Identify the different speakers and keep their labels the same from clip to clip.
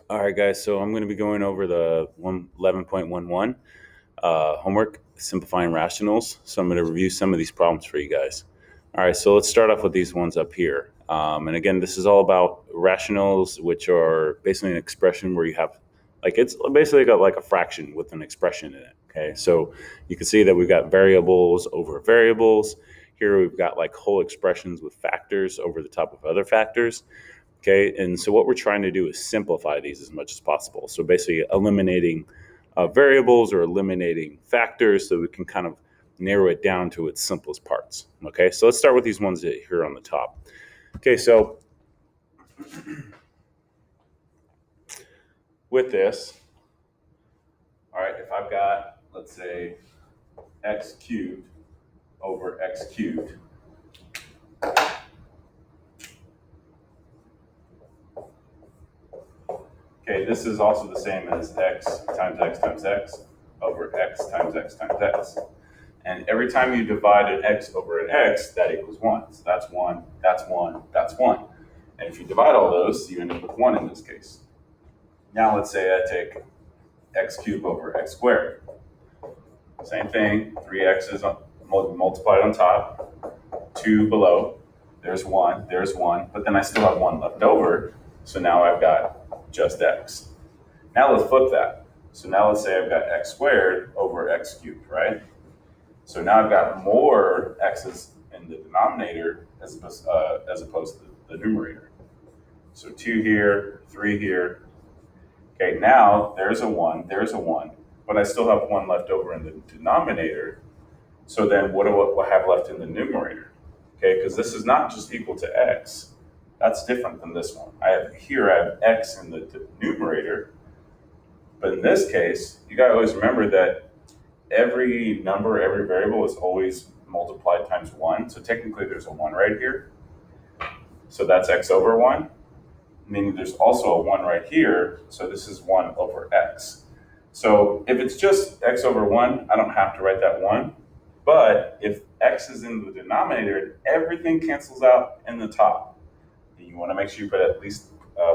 Speaker 1: All right, guys, so I'm going to be going over the 11.11 homework, simplifying rationals. So I'm going to review some of these problems for you guys. All right, so let's start off with these ones up here. And again, this is all about rationals, which are basically an expression where you have, it's basically got like a fraction with an expression in it. Okay, so you can see that we've got variables over variables. Here we've got like whole expressions with factors over the top of other factors. Okay, and so what we're trying to do is simplify these as much as possible. So basically eliminating variables or eliminating factors so we can kind of narrow it down to its simplest parts. Okay, so let's start with these ones here on the top. Okay, so with this, all right, if I've got, let's say, x cubed over x cubed, okay, this is also the same as x times x over x times x times x. And every time you divide an x over an x, that equals 1. So that's 1, that's 1, that's 1. And if you divide all those, you end up with 1 in this case. Now let's say I take x cubed over x squared. Same thing, 3x's multiplied on top, 2 below. There's 1, but then I still have 1 left over. So now I've got just x. Now let's flip that. So now let's say I've got x squared over x cubed, right? So now I've got more x's in the denominator as opposed to the numerator. So 2 here, 3 here. Okay, now there's a 1, but I still have 1 left over in the denominator. So then what do I have left in the numerator? Okay, because this is not just equal to x. That's different than this one. I have x in the numerator, but in this case, you gotta always remember that every number, every variable is always multiplied times 1. So technically there's a 1 right here. So that's x over 1. Meaning there's also a 1 right here. So this is 1 over x. So if it's just x over 1, I don't have to write that 1. But if x is in the denominator, everything cancels out in the top. And you want to make sure you put at least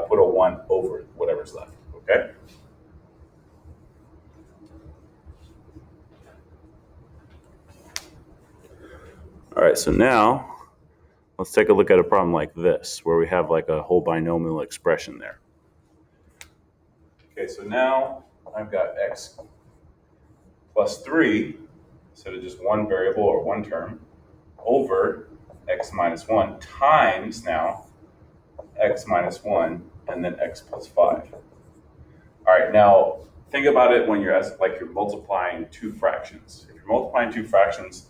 Speaker 1: put a 1 over whatever's left. Okay? All right, so now let's take a look at a problem like this, where we have like a whole binomial expression there. Okay, so now I've got x plus 3, instead of just one variable or one term, over x minus 1 times now x minus 1 and then x plus 5. All right, now think about it when you're multiplying two fractions. If you're multiplying two fractions,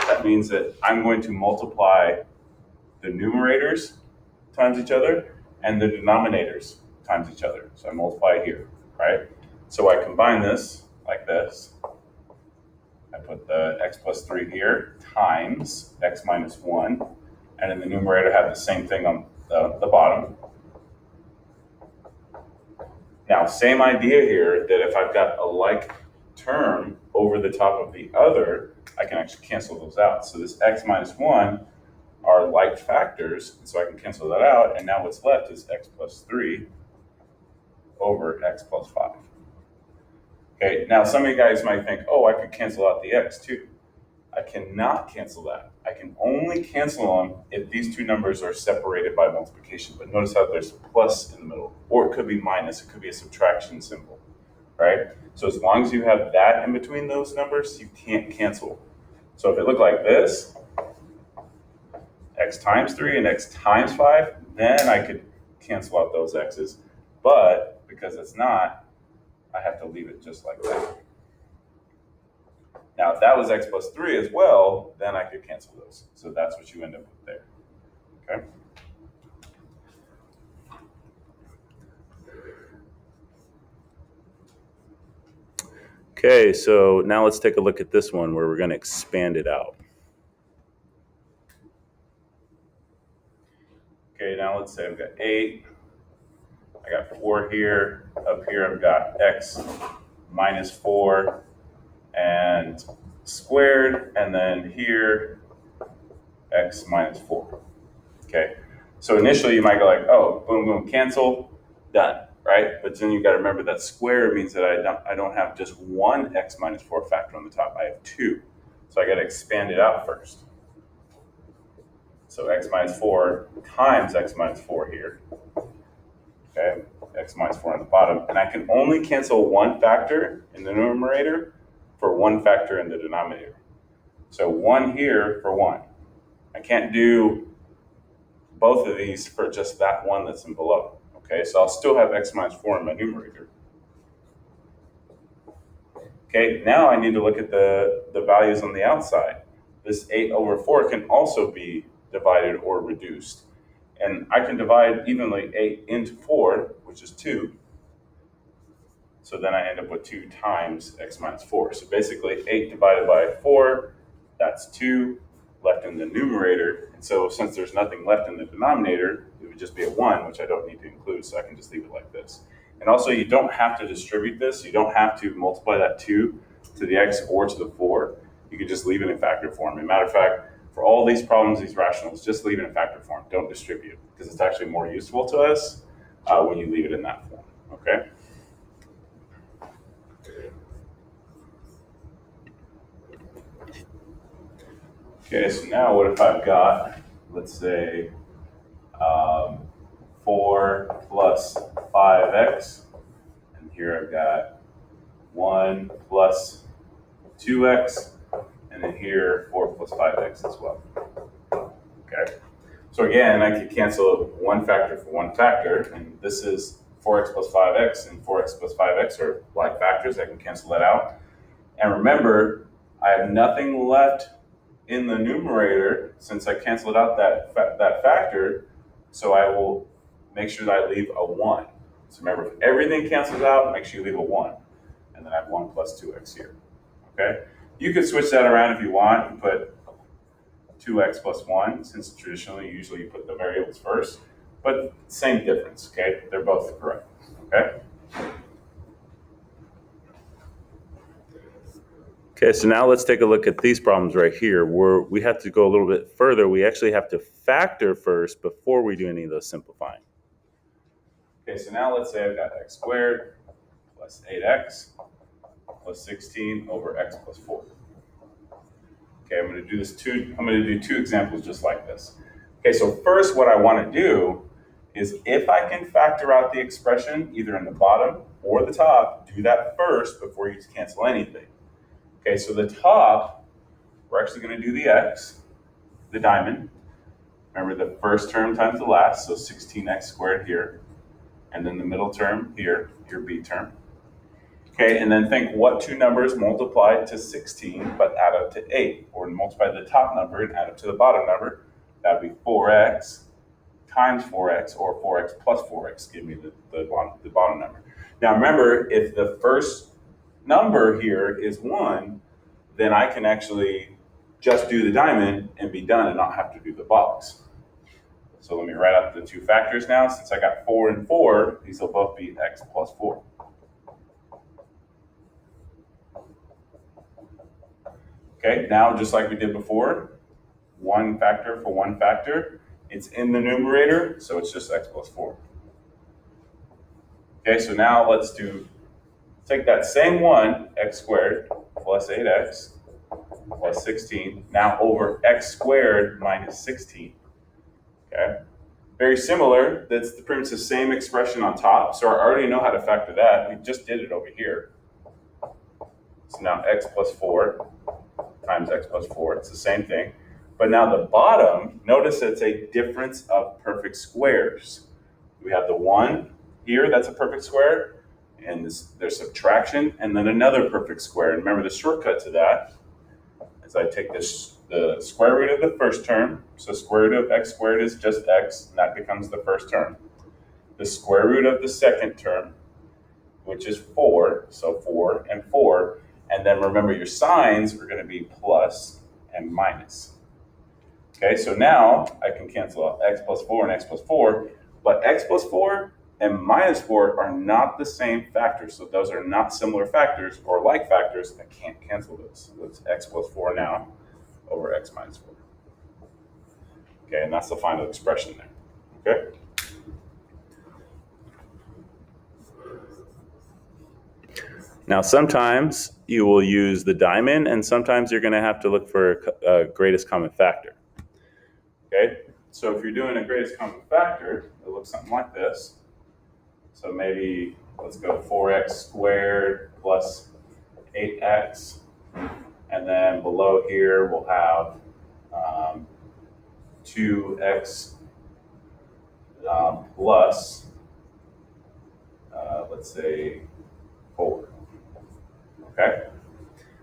Speaker 1: that means that I'm going to multiply the numerators times each other and the denominators times each other. So I multiply here, right? So I combine this like this. I put the x plus 3 here times x minus 1. And in the numerator, I have the same thing on the bottom. Now, same idea here, that if I've got a like term over the top of the other, I can actually cancel those out. So this x minus 1 are like factors, so I can cancel that out. And now what's left is x plus 3 over x plus 5. Okay, now some of you guys might think, oh, I could cancel out the x too. I cannot cancel that. I can only cancel them if these two numbers are separated by multiplication. But notice how there's a plus in the middle, or it could be minus, it could be a subtraction symbol, right? So as long as you have that in between those numbers, you can't cancel. So if it looked like this, x times 3 and x times 5, then I could cancel out those x's. But because it's not, I have to leave it just like that. Now, if that was x plus 3 as well, then I could cancel those. So that's what you end up with there. Okay. Okay, so now let's take a look at this one where we're going to expand it out. Okay, now let's say I've got 8. I got 4 here. Up here I've got x minus 4 and squared, and then here x minus 4. Okay, so initially you might go like, oh, boom, boom, cancel, done. right? But then you got to remember that square means that I don't have just one x minus 4 factor on the top. I have two. So I got to expand it out first. So x minus 4 times x minus 4 here. Okay, x minus 4 on the bottom. And I can only cancel one factor in the numerator for one factor in the denominator. So 1 here for 1. I can't do both of these for just that one that's in below. Okay, so I'll still have x minus 4 in my numerator. Okay, now I need to look at the values on the outside. This 8 over 4 can also be divided or reduced. And I can divide evenly 8 into 4, which is 2. So then I end up with 2 times x minus 4. So basically 8 divided by 4, that's 2 left in the numerator. And so since there's nothing left in the denominator, it would just be a 1, which I don't need to include, so I can just leave it like this. And also you don't have to distribute this. You don't have to multiply that 2 to the x or to the 4. You can just leave it in factor form. As a matter of fact, for all these problems, these rationals, just leave it in factor form. Don't distribute, because it's actually more useful to us when you leave it in that form, okay? Okay, so now what if I've got, let's say, 4 plus 5x, and here I've got 1 plus 2x, and then here 4 plus 5x as well. Okay, so again, I could cancel one factor for one factor, and this is 4x plus 5x, and 4x plus 5x are like factors. I can cancel that out. And remember, I have nothing left in the numerator since I canceled out that factor, so I will make sure that I leave a 1. So remember, if everything cancels out, make sure you leave a 1. And then I have 1 plus 2x here. Okay? You could switch that around if you want and put 2x plus 1, since traditionally, usually you put the variables first. But same difference, okay? They're both correct, okay? Okay, so now let's take a look at these problems right here, where we have to go a little bit further. We actually have to factor first before we do any of those simplifying. Okay, so now let's say I've got x squared plus 8x plus 16 over x plus 4. Okay, I'm going to do two examples just like this. Okay, so first what I want to do is if I can factor out the expression either in the bottom or the top, do that first before you cancel anything. Okay, so the top, we're actually going to do the x, the diamond. Remember the first term times the last, so 16x squared here. And then the middle term here, your b term. Okay, and then think what two numbers multiply to 16 but add up to 8, or multiply the top number and add up to the bottom number. That would be 4x times 4x, or 4x plus 4x, give me the bottom number. Now remember, if the first number here is 1, then I can actually just do the diamond and be done and not have to do the box. So let me write out the two factors now. Since I got 4 and 4, these will both be x plus 4. Okay, now just like we did before, one factor for one factor. It's in the numerator, so it's just x plus 4. Okay, so now let's take that same one, x squared plus 8x plus 16, now over x squared minus 16. Okay, very similar. That's pretty much the same expression on top, so I already know how to factor that. We just did it over here. So now x plus 4 times x plus 4, it's the same thing. But now the bottom, notice it's a difference of perfect squares. We have the 1 here, that's a perfect square, and there's subtraction, and then another perfect square. And remember the shortcut to that is I take the square root of the first term, so square root of x squared is just x, and that becomes the first term. The square root of the second term, which is 4, so 4 and 4, and then remember your signs are going to be plus and minus. Okay, so now I can cancel out x plus 4 and x plus 4, but x plus 4 and minus 4 are not the same factors, so those are not similar factors or like factors. I can't cancel those. So it's x plus 4 now over x minus 4. Okay, and that's the final expression there. Okay. Now, sometimes you will use the diamond, and sometimes you're going to have to look for a greatest common factor. Okay, so if you're doing a greatest common factor, it looks something like this. So maybe let's go 4x squared plus 8x, and then below here we'll have 2x plus, let's say, 4. Okay,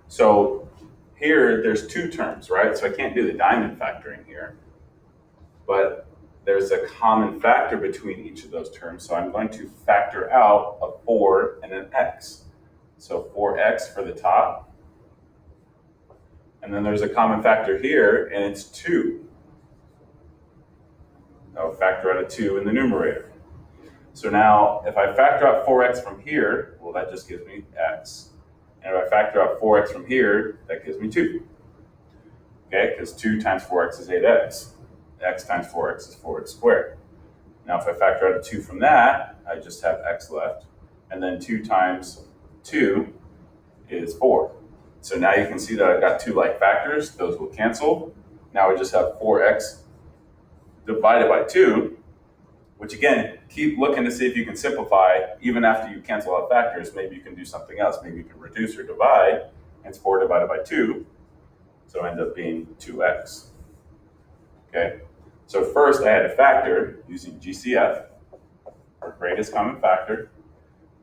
Speaker 1: so here there's two terms, right? So I can't do the diamond factoring here, but there's a common factor between each of those terms. So I'm going to factor out a 4 and an x. So 4x for the top. And then there's a common factor here, and it's 2. I'll factor out a 2 in the numerator. So now if I factor out 4x from here, well, that just gives me x. And if I factor out 4x from here, that gives me 2. Okay, because 2 times 4x is 8x. X times 4x is 4x squared. Now if I factor out a 2 from that, I just have x left. And then 2 times 2 is 4. So now you can see that I've got two like factors. Those will cancel. Now we just have 4x divided by 2, which again, keep looking to see if you can simplify. Even after you cancel out factors, maybe you can do something else. Maybe you can reduce or divide. It's 4 divided by 2. So it ends up being 2x. Okay. So first I had to factor using GCF, or greatest common factor.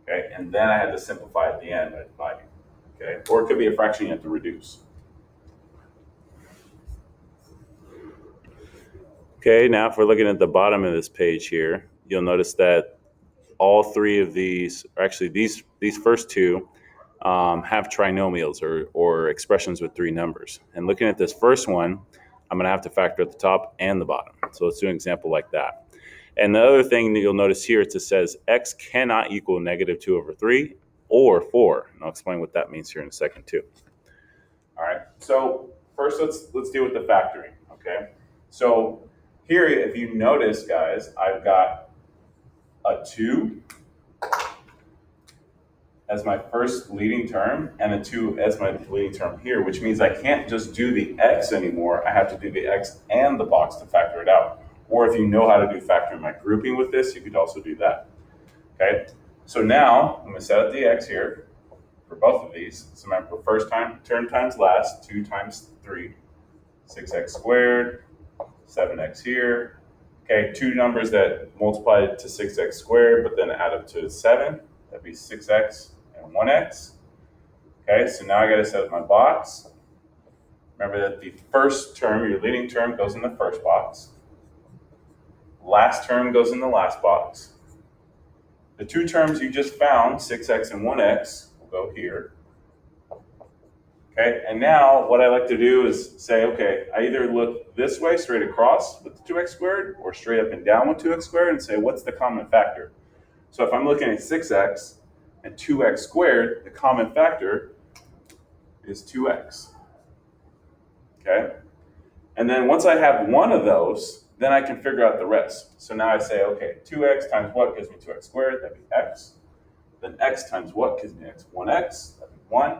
Speaker 1: Okay. And then I had to simplify at the end by dividing. Okay. Or it could be a fraction you have to reduce. Okay, now if we're looking at the bottom of this page here, you'll notice that all three of these, or actually these first two, have trinomials or expressions with 3 numbers. And looking at this first one, I'm going to have to factor at the top and the bottom. So let's do an example like that. And the other thing that you'll notice here, it says x cannot equal negative 2 over 3 or 4. And I'll explain what that means here in a second too. All right, so first let's deal with the factoring, okay? So here, if you notice, guys, I've got a 2 as my first leading term and a 2 as my leading term here, which means I can't just do the x anymore. I have to do the x and the box to factor it out. Or if you know how to do factoring by grouping with this, you could also do that. Okay, so now I'm going to set up the x here for both of these. So remember, first term times last, 2 times 3, 6x squared, 7x here. Okay, two numbers that multiply to 6x squared, but then add up to 7. That'd be 6x and 1x. Okay, so now I got to set up my box. Remember that the first term, your leading term, goes in the first box. Last term goes in the last box. The two terms you just found, 6x and 1x, will go here. Okay, and now what I like to do is say, okay, I either look this way straight across with the 2x squared or straight up and down with 2x squared and say, what's the common factor? So if I'm looking at 6x and 2x squared, the common factor is 2x. Okay, and then once I have one of those, then I can figure out the rest. So now I say, okay, 2x times what gives me 2x squared? That'd be x. Then x times what gives me x? 1x, that'd be 1.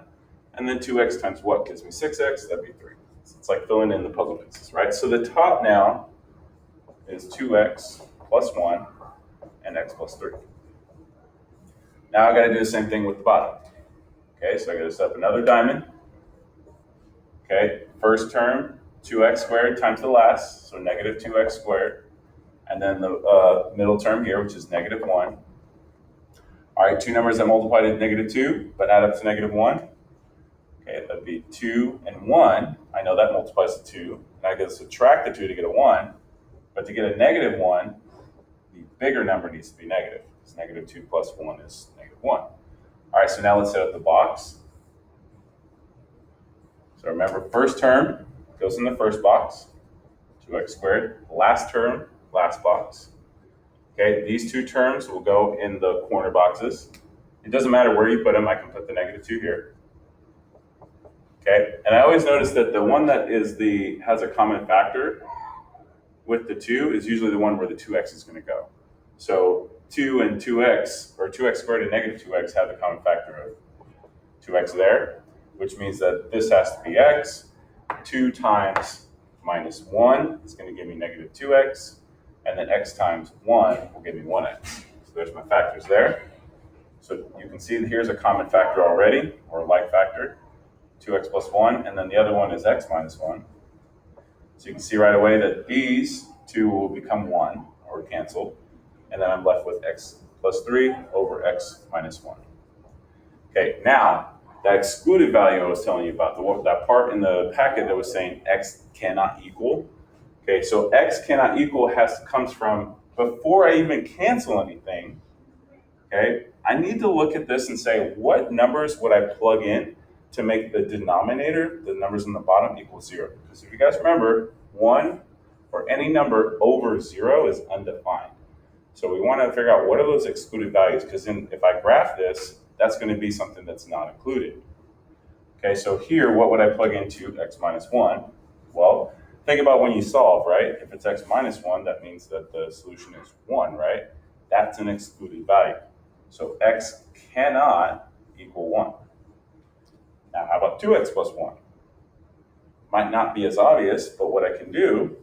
Speaker 1: And then 2x times what gives me 6x? That'd be 3. So it's like filling in the puzzle pieces, right? So the top now is 2x plus 1 and x plus 3. Now I got to do the same thing with the bottom. Okay, so I got to set up another diamond. Okay, first term, 2x squared times the last, so negative 2x squared. And then the middle term here, which is negative 1. All right, two numbers that multiply to negative 2, but add up to negative 1. Okay, that'd be 2 and 1. I know that multiplies to 2. And I got to subtract the 2 to get a 1. But to get a negative 1, the bigger number needs to be negative. Because negative 2 plus 1 is negative 1. All right, so now let's set up the box. So remember, first term goes in the first box, 2x squared. Last term, last box. Okay, these two terms will go in the corner boxes. It doesn't matter where you put them. I can put the negative 2 here. Okay, and I always notice that the one that has a common factor with the 2 is usually the one where the 2x is going to go. So 2 and 2x, or 2x squared and negative 2x have the common factor of 2x there, which means that this has to be x. 2 times minus 1 is going to give me negative 2x, and then x times 1 will give me 1x. So there's my factors there. So you can see that here's a common factor already, or a like factor, 2x plus 1, and then the other one is x minus 1. So you can see right away that these two will become 1, or cancel, and then I'm left with x plus 3 over x minus 1. Okay, now, that excluded value I was telling you about, that part in the packet that was saying x cannot equal. Okay, so x cannot equal comes from before I even cancel anything. Okay, I need to look at this and say, what numbers would I plug in to make the denominator, the numbers in the bottom, equal 0? Because if you guys remember, 1 or any number over 0 is undefined. So we want to figure out what are those excluded values, because if I graph this, that's going to be something that's not included. Okay, so here, what would I plug into x minus 1? Well, think about when you solve, right? If it's x minus 1, that means that the solution is 1, right? That's an excluded value. So x cannot equal 1. Now, how about 2x plus 1? Might not be as obvious, but what I can do,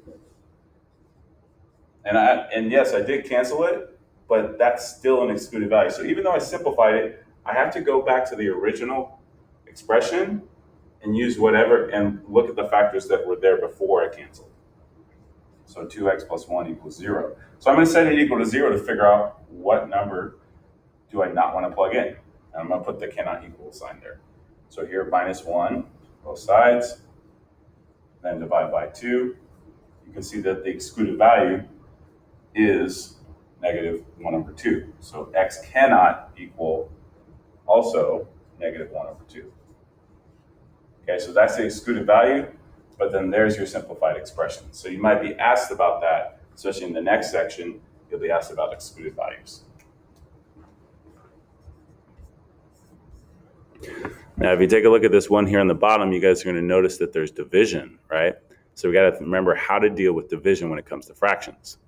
Speaker 1: and yes, I did cancel it, but that's still an excluded value. So even though I simplified it, I have to go back to the original expression and use whatever and look at the factors that were there before I canceled. So 2x plus 1 equals 0. So I'm going to set it equal to 0 to figure out what number do I not want to plug in. And I'm going to put the cannot equal sign there. So here, minus 1, both sides, then divide by 2. You can see that the excluded value is negative 1 over 2. So x cannot equal also negative 1 over 2. Okay, so that's the excluded value, but then there's your simplified expression. So you might be asked about that, especially in the next section, you'll be asked about excluded values. Now, if you take a look at this one here on the bottom, you guys are going to notice that there's division, right? So we got to remember how to deal with division when it comes to fractions.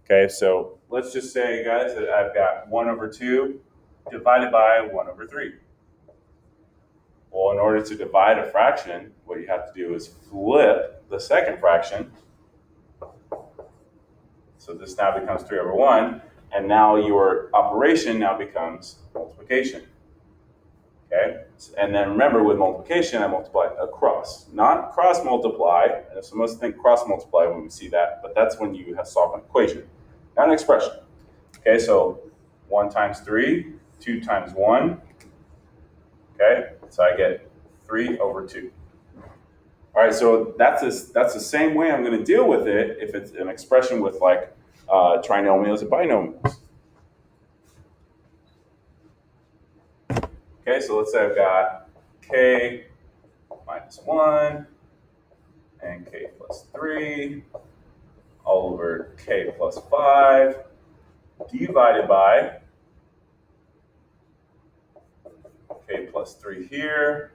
Speaker 1: Okay, so let's just say, guys, that I've got 1 over 2 divided by 1 over 3. Well, in order to divide a fraction, what you have to do is flip the second fraction. So this now becomes 3 over 1, and now your operation now becomes multiplication. Okay, and then remember, with multiplication, I multiply across, not cross multiply. And so most think cross multiply when we see that, but that's when you have solved an equation, not an expression. Okay, so 1 times 3, 2 times 1. Okay, so I get 3 over 2. All right, so that's the same way I'm going to deal with it if it's an expression with like trinomials and binomials. Okay, so let's say I've got k minus 1 and k plus 3 all over k plus 5 divided by k plus 3 here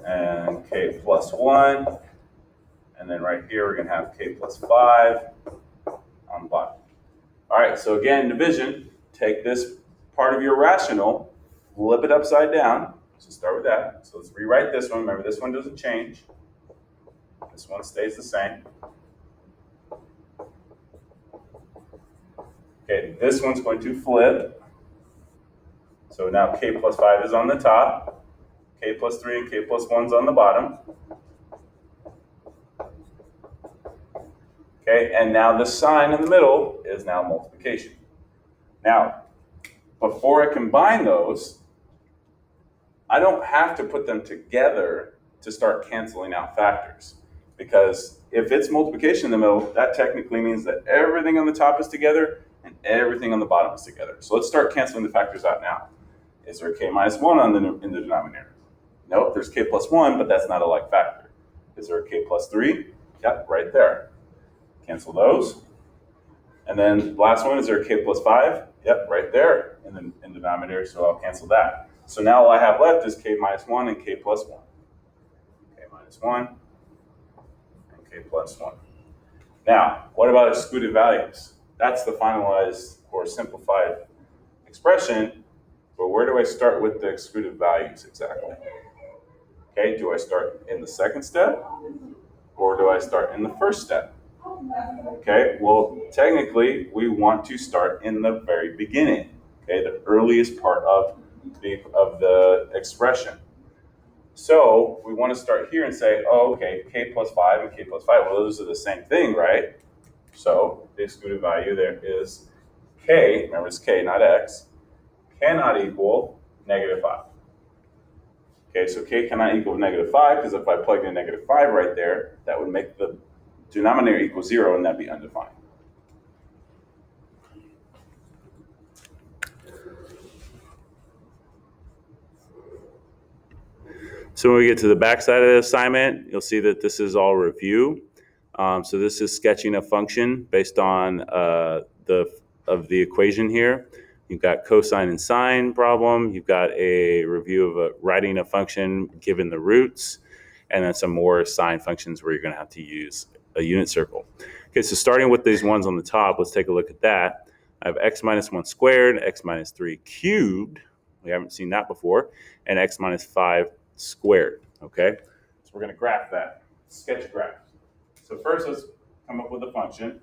Speaker 1: and k plus 1. And then right here, we're going to have k plus 5 on the bottom. All right, so again, division, take this part of your rational, flip it upside down. So start with that. So let's rewrite this one. Remember, this one doesn't change. This one stays the same. Okay, this one's going to flip. So now k plus 5 is on the top. K plus 3 and k plus 1's on the bottom. Okay, and now the sign in the middle is now multiplication. Now, before I combine those, I don't have to put them together to start canceling out factors. Because if it's multiplication in the middle, that technically means that everything on the top is together and everything on the bottom is together. So let's start canceling the factors out now. Is there a k minus 1 in the denominator? Nope, there's k plus 1, but that's not a like factor. Is there a k plus 3? Yep, right there. Cancel those. And then last one, is there a k plus 5? Yep, right there in the denominator, so I'll cancel that. So now all I have left is k minus 1 and k plus 1. K minus 1 and k plus 1. Now, what about excluded values? That's the finalized or simplified expression, but where do I start with the excluded values exactly? Okay, do I start in the second step or do I start in the first step? Okay, well, technically we want to start in the very beginning, okay, the earliest part of the expression. So we want to start here and say, oh, okay, k plus 5 and k plus 5, well, those are the same thing, right? So the excluded value there is k, remember it's k, not x, cannot equal -5. Okay, so k cannot equal -5 because if I plug in -5 right there, that would make the denominator equal 0 and that'd be undefined. So when we get to the back side of the assignment, you'll see that this is all review. So this is sketching a function based on the equation here. You've got cosine and sine problem. You've got a review of writing a function given the roots, and then some more sine functions where you're going to have to use a unit circle. Okay, so starting with these ones on the top, let's take a look at that. I have x minus 1 squared, x minus 3 cubed. We haven't seen that before, and x minus 5 squared. Okay, so we're going to graph that, sketch graph. So first, let's come up with a function.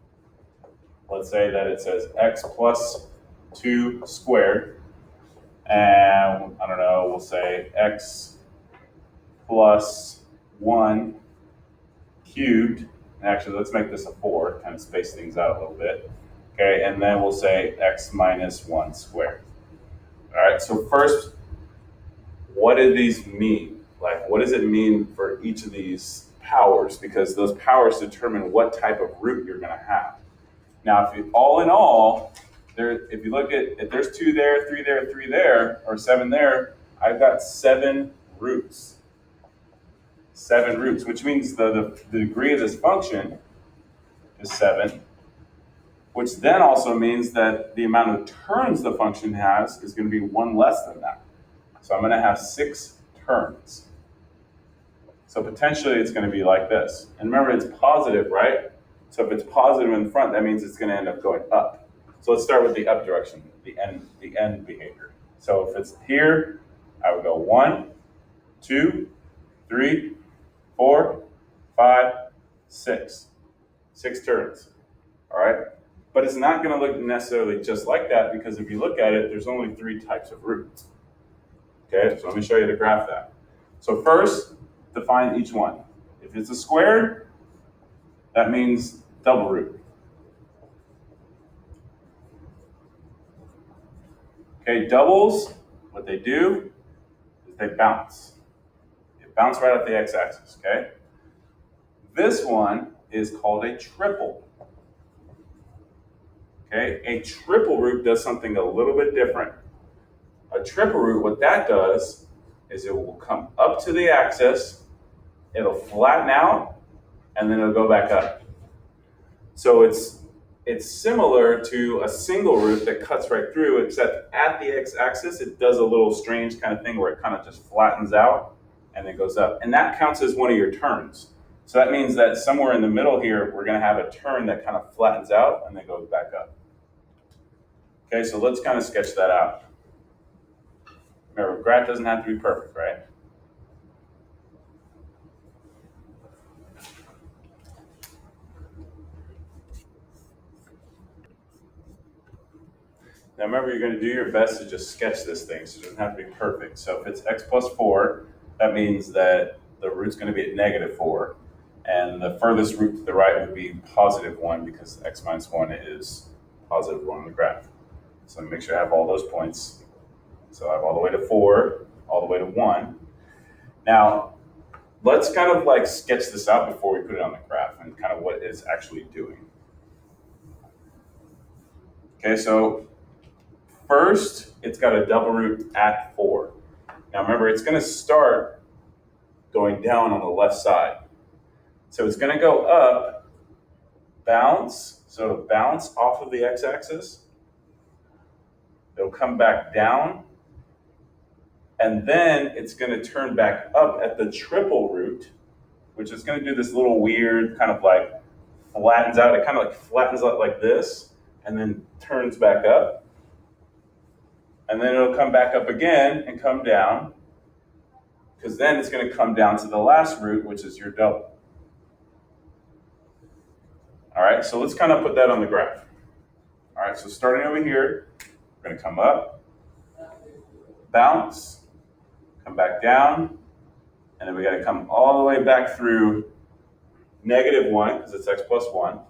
Speaker 1: Let's say that it says x plus 2 squared, and I don't know, we'll say x plus 1 cubed. Actually, let's make this a 4, kind of space things out a little bit. Okay, and then we'll say x minus 1 squared. All right, so first, what do these mean? Like, what does it mean for each of these powers? Because those powers determine what type of root you're going to have. Now, if you, all in all, if you look at, if there's 2 there, 3 there, 3 there, or 7 there, I've got 7 roots. 7 roots, which means the degree of this function is 7, which then also means that the amount of terms the function has is going to be 1 less than that. So I'm going to have 6 terms. So potentially it's going to be like this. And remember, it's positive, right? So if it's positive in front, that means it's going to end up going up. So let's start with the up direction, the end behavior. So if it's here, I would go 1, 2, 3, 4, 5, 6. 6 terms. All right? But it's not going to look necessarily just like that, because if you look at it, there's only 3 types of roots. Okay, so let me show you to graph that. So first, define each one. If it's a squared, that means double root. Okay, doubles, what they do is they bounce. They bounce right off the x-axis, okay? This one is called a triple. Okay, a triple root does something a little bit different. A triple root, what that does is it will come up to the axis, it'll flatten out, and then it'll go back up. So it's similar to a single root that cuts right through, except at the x-axis, it does a little strange kind of thing where it kind of just flattens out and then goes up. And that counts as one of your turns. So that means that somewhere in the middle here, we're going to have a turn that kind of flattens out and then goes back up. Okay, so let's kind of sketch that out. Remember, graph doesn't have to be perfect, right? Now remember, you're going to do your best to just sketch this thing, so it doesn't have to be perfect. So if it's x plus 4, that means that the root's going to be at -4. And the furthest root to the right would be +1, because x minus 1 is +1 on the graph. So make sure I have all those points. So I have all the way to 4, all the way to 1. Now, let's kind of like sketch this out before we put it on the graph and kind of what it's actually doing. Okay, so first, it's got a double root at 4. Now remember, it's going to start going down on the left side. So it's going to go up, bounce, so it'll bounce off of the x-axis. It'll come back down, and then it's going to turn back up at the triple root, which is going to do this little weird kind of like flattens out. It kind of like flattens out like this, and then turns back up. And then it'll come back up again and come down, because then it's going to come down to the last root, which is your double. All right, so let's kind of put that on the graph. All right, so starting over here, we're going to come up, bounce, come back down, and then we got to come all the way back through -1, because it's x plus 1,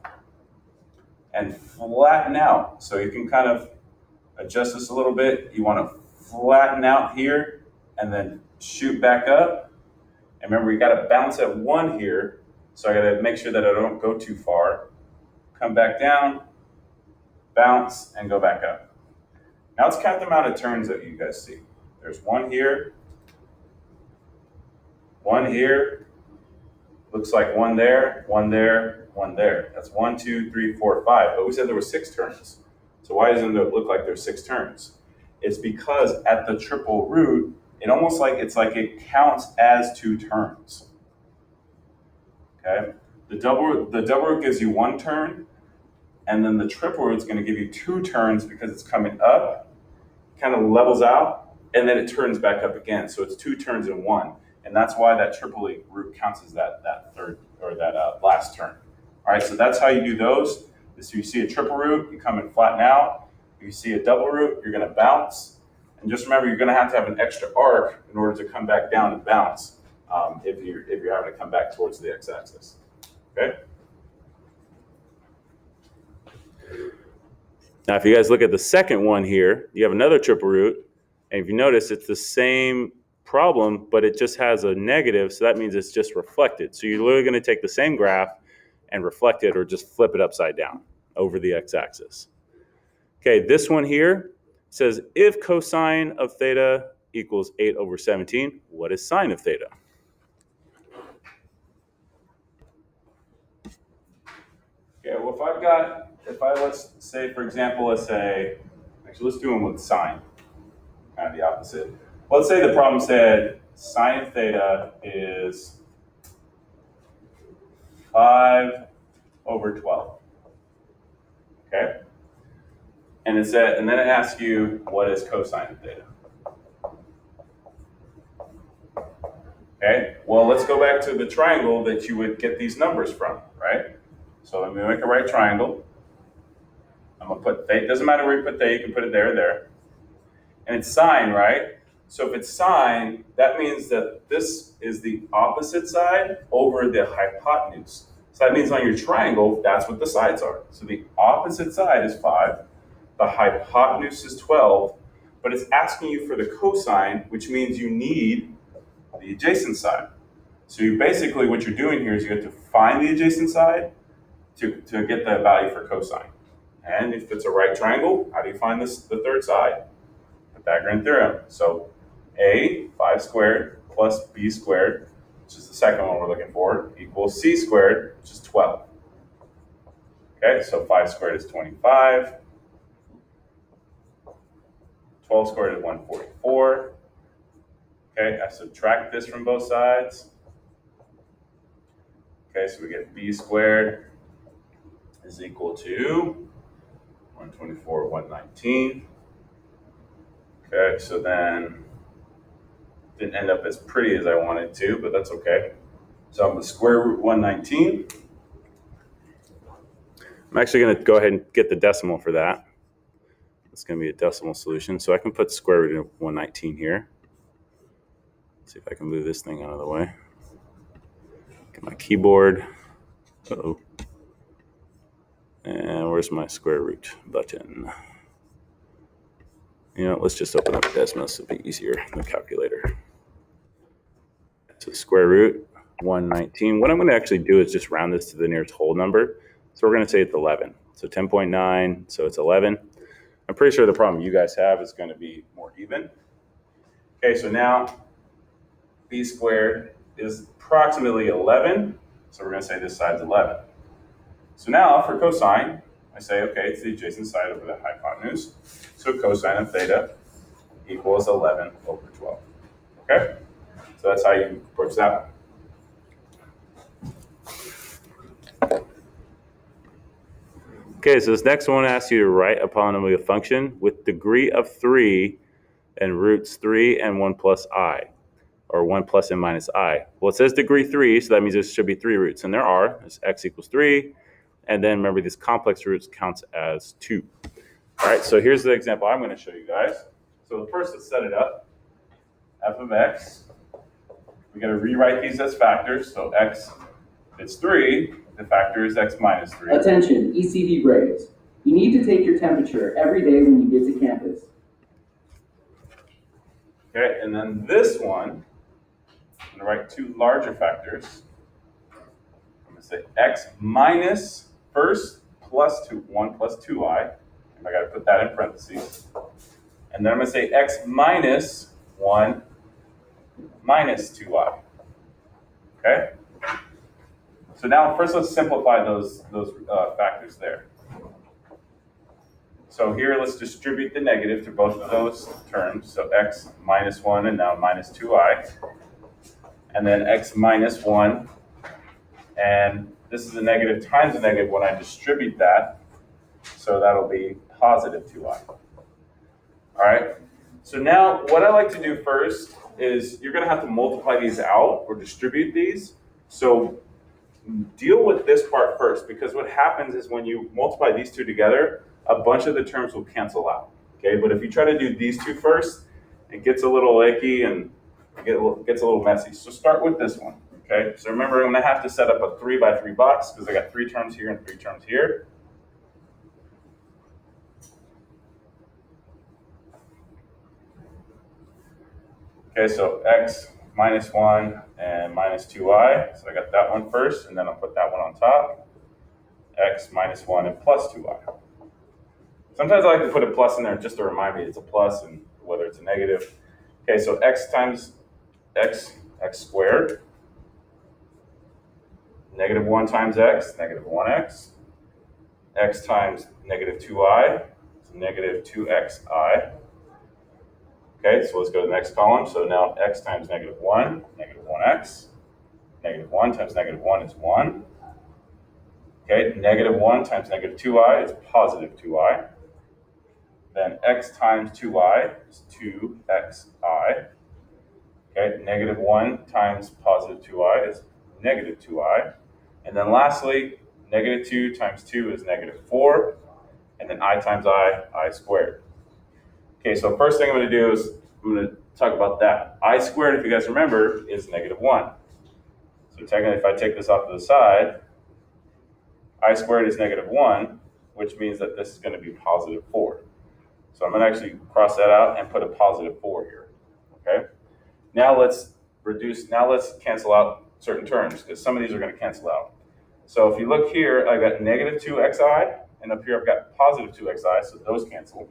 Speaker 1: and flatten out. So you can kind of adjust this a little bit. You want to flatten out here and then shoot back up. And remember, you got to bounce at 1 here, so I got to make sure that I don't go too far. Come back down, bounce, and go back up. Now let's count the amount of turns that you guys see. There's 1 here, 1 here, looks like 1 there, 1 there, 1 there. That's 1, 2, 3, 4, 5. But we said there were 6 turns. So why doesn't it look like there's 6 turns? It's because at the triple root, it's like it counts as 2 turns. Okay? The double root gives you 1 turn, and then the triple root is going to give you 2 turns because it's coming up, kind of levels out, and then it turns back up again. So it's 2 turns in 1. And that's why that triple root counts as that third, or that last turn. All right, so that's how you do those. So you see a triple root, you come and flatten out. If you see a double root, you're going to bounce. And just remember, you're going to have an extra arc in order to come back down and bounce if you're having to come back towards the x-axis. Okay? Now, if you guys look at the second one here, you have another triple root. And if you notice, it's the same problem, but it just has a negative, so that means it's just reflected. So you're literally going to take the same graph and reflect it, or just flip it upside down over the x-axis. Okay, this one here says if cosine of theta equals 8/17, what is sine of theta? Okay, well, let's say, for example, let's do them with sine, kind of the opposite. Let's say the problem said sine of theta is 5/12. Okay? And then it asks you, what is cosine of theta? Okay, well, let's go back to the triangle that you would get these numbers from, right? So let me make a right triangle. I'm gonna put theta, doesn't matter where you put theta, you can put it there or there. And it's sine, right? So if it's sine, that means that this is the opposite side over the hypotenuse. So that means on your triangle, that's what the sides are. So the opposite side is 5, the hypotenuse is 12, but it's asking you for the cosine, which means you need the adjacent side. So basically what you're doing here is you have to find the adjacent side to get the value for cosine. And if it's a right triangle, how do you find the third side? Pythagorean theorem. So a, 5 squared, plus b squared, which is the second one we're looking for, equals c squared, which is 12. Okay, so 5 squared is 25. 12 squared is 144. Okay, I subtract this from both sides. Okay, so we get b squared is equal to 124, 119. Okay, so then didn't end up as pretty as I wanted to, but that's okay. So I'm going to square root 119. I'm actually going to go ahead and get the decimal for that. It's going to be a decimal solution. So I can put square root of 119 here. Let's see if I can move this thing out of the way. Get my keyboard. Uh-oh. And where's my square root button? You know, let's just open up Desmos. It'll be easier than the calculator. So square root 119. What I'm going to actually do is just round this to the nearest whole number. So we're going to say it's 11. So 10.9, so it's 11. I'm pretty sure the problem you guys have is going to be more even. Okay, so now b squared is approximately 11. So we're going to say this side's 11. So now for cosine, I say, okay, it's the adjacent side over the hypotenuse. So cosine of theta equals 11/12. Okay? So that's how you approach that one. Okay, so this next one asks you to write a polynomial function with degree of 3 and roots 3 and 1 plus I, or 1 plus and minus I. Well, it says degree 3, so that means there should be 3 roots, and there are. It's x equals 3, and then remember these complex roots counts as 2. All right, so here's the example I'm going to show you guys. So first, let's set it up. F of x. We got to rewrite these as factors. So x, if it's 3, the factor is x minus 3.
Speaker 2: Attention, ECD grades. You need to take your temperature every day when you get to campus.
Speaker 1: Okay, and then this one, I'm going to write 2 larger factors. I'm going to say x minus first plus 2, 1 plus 2i. And I got to put that in parentheses. And then I'm going to say x minus 1 minus 2i. Okay? So now first let's simplify those factors there. So here let's distribute the negative to both of those terms. So x minus 1 and now minus 2i. And then x minus 1. And this is a negative times a negative when I distribute that. So that'll be positive 2i. All right? So now what I like to do first is you're going to have to multiply these out or distribute these. So deal with this part first, because what happens is when you multiply these two together, a bunch of the terms will cancel out. Okay, but if you try to do these two first, it gets a little icky and gets a little messy. So start with this one. Okay, so remember I'm going to have to set up a 3 by 3 box because I got 3 terms here and 3 terms here. Okay, so x minus 1 and minus 2i. So I got that one first, and then I'll put that one on top. X minus 1 and plus 2i. Sometimes I like to put a plus in there just to remind me it's a plus and whether it's a negative. Okay, so x times x squared. Negative 1 times x, negative 1x. X times negative 2i, so negative 2xi. Okay, so let's go to the next column. So now x times negative 1, negative 1x. Negative 1 times negative 1 is 1. Okay, negative 1 times negative 2i is positive 2i. Then x times 2i is 2xi. Okay, negative 1 times positive 2i is negative 2i. And then lastly, negative 2 times 2 is negative 4. And then I times I squared. Okay, so first thing I'm going to do is I'm going to talk about that. I squared, if you guys remember, is negative 1. So technically, if I take this off to the side, I squared is negative 1, which means that this is going to be positive 4. So I'm going to actually cross that out and put a positive 4 here. Okay. Now let's cancel out certain terms because some of these are going to cancel out. So if you look here, I've got negative 2xi, and up here I've got positive 2xi, so those cancel.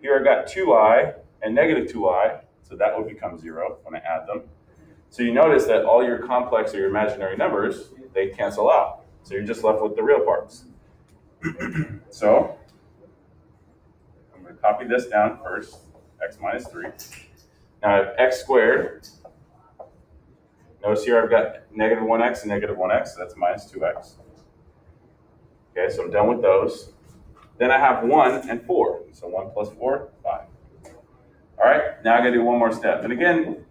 Speaker 1: Here I've got 2i and negative 2i, so that would become 0 when I add them. So you notice that all your complex or your imaginary numbers, they cancel out. So you're just left with the real parts. So I'm going to copy this down first, x minus 3. Now I have x squared. Notice here I've got negative 1x and negative 1x, so that's minus 2x. Okay, so I'm done with those. Then I have 1 and 4. So 1 plus 4, 5. All right, now I got to do one more step. And again,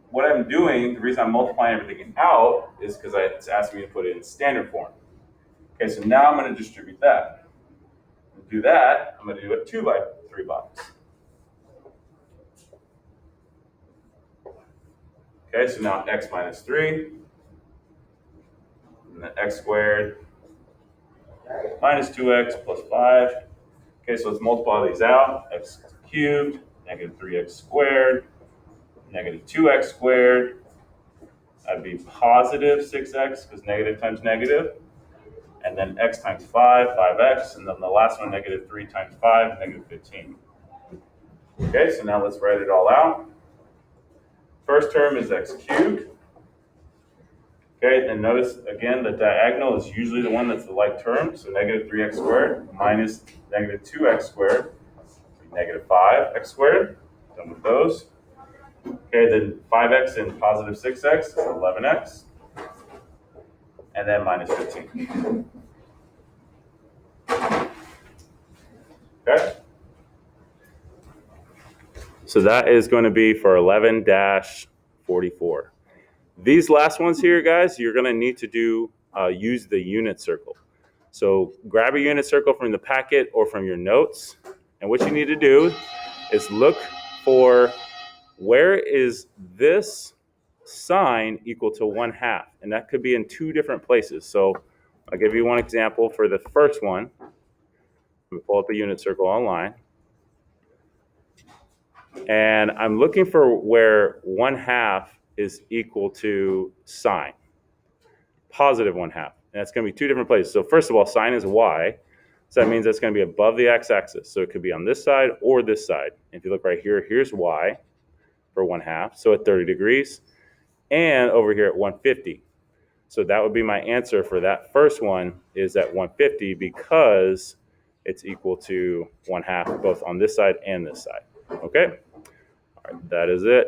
Speaker 1: what I'm doing, the reason I'm multiplying everything out is because it's asking me to put it in standard form. Okay, so now I'm going to distribute that. To do that, I'm going to do a 2 by 3 box. Okay, so now x minus 3, and then x squared minus 2x plus 5. Okay, so let's multiply these out. X cubed, negative 3x squared, negative 2x squared. That'd be positive 6x because negative times negative. And then x times 5, 5x. And then the last one, negative 3 times 5, negative 15. Okay, so now let's write it all out. First term is x cubed. Okay, and notice again the diagonal is usually the one that's the like term. So negative 3x squared minus negative 2x squared, negative 5x squared. Done with those. Okay, then 5x and positive 6x is 11x. And then minus 15. Okay? So that is going to be for 11-44. These last ones here, guys, you're going to need to do use the unit circle. So grab a unit circle from the packet or from your notes. And what you need to do is look for where is this sign equal to 1/2. And that could be in two different places. So I'll give you one example for the first one. Let me pull up a unit circle online. And I'm looking for where 1/2 is equal to sine, positive 1/2. And that's going to be two different places. So first of all, sine is y. So that means that's going to be above the x-axis. So it could be on this side or this side. If you look right here, here's y for 1/2. So at 30 degrees. And over here at 150. So that would be my answer for that first one is at 150 because it's equal to 1/2 both on this side and this side. Okay? All right, that is it.